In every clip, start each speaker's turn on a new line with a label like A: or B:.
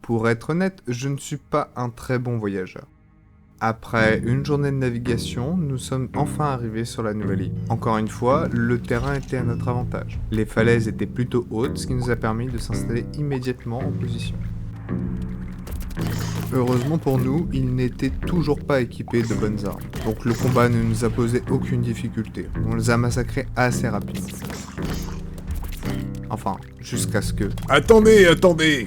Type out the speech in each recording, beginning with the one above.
A: Pour être honnête, je ne suis pas un très bon voyageur. Après une journée de navigation, nous sommes enfin arrivés sur la nouvelle île. Encore une fois, le terrain était à notre avantage. Les falaises étaient plutôt hautes, ce qui nous a permis de s'installer immédiatement en position. Heureusement pour nous, il n'était toujours pas équipé de bonnes armes, donc le combat ne nous a posé aucune difficulté. On les a massacrés assez rapidement. Enfin, jusqu'à ce que...
B: Attendez.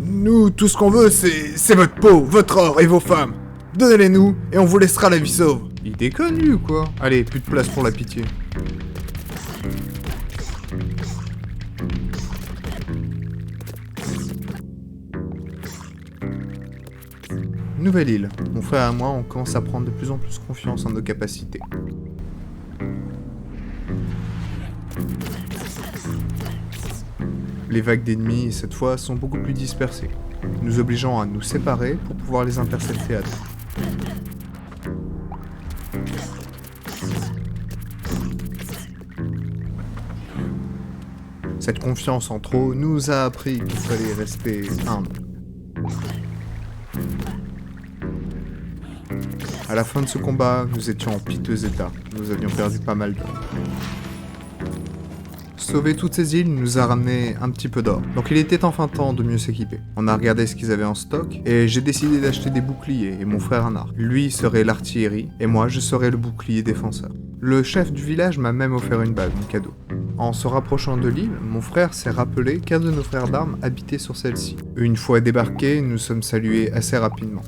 B: Nous, tout ce qu'on veut, c'est votre peau, votre or et vos femmes. Donnez-les-nous et on vous laissera la vie sauve.
A: Il déconne lui ou quoi? Allez, plus de place pour la pitié. Nouvelle île. Mon frère et moi, on commence à prendre de plus en plus confiance en nos capacités. Les vagues d'ennemis, cette fois, sont beaucoup plus dispersées, nous obligeant à nous séparer pour pouvoir les intercepter à temps. Cette confiance en trop nous a appris qu'il fallait rester humble. À la fin de ce combat, nous étions en piteux état. Nous avions perdu pas mal d'hommes. Sauver toutes ces îles nous a ramené un petit peu d'or, donc il était enfin temps de mieux s'équiper. On a regardé ce qu'ils avaient en stock, et j'ai décidé d'acheter des boucliers et mon frère un arc. Lui serait l'artillerie, et moi je serais le bouclier défenseur. Le chef du village m'a même offert une bague, en cadeau. En se rapprochant de l'île, mon frère s'est rappelé qu'un de nos frères d'armes habitait sur celle-ci. Une fois débarqués, nous sommes salués assez rapidement.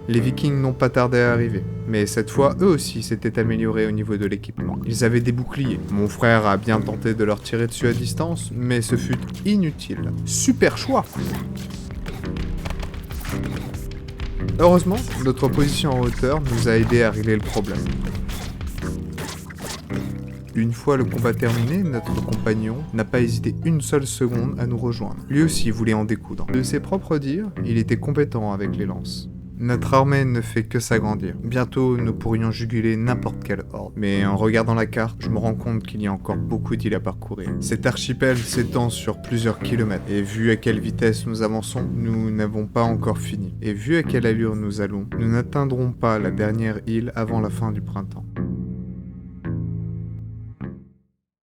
A: Les Vikings n'ont pas tardé à arriver, mais cette fois, eux aussi s'étaient améliorés au niveau de l'équipement. Ils avaient des boucliers. Mon frère a bien tenté de leur tirer dessus à distance, mais ce fut inutile. Super choix! Heureusement, notre position en hauteur nous a aidé à régler le problème. Une fois le combat terminé, notre compagnon n'a pas hésité une seule seconde à nous rejoindre. Lui aussi voulait en découdre. De ses propres dires, il était compétent avec les lances. Notre armée ne fait que s'agrandir. Bientôt, nous pourrions juguler n'importe quelle horde. Mais en regardant la carte, je me rends compte qu'il y a encore beaucoup d'îles à parcourir. Cet archipel s'étend sur plusieurs kilomètres. Et vu à quelle vitesse nous avançons, nous n'avons pas encore fini. Et vu à quelle allure nous allons, nous n'atteindrons pas la dernière île avant la fin du printemps.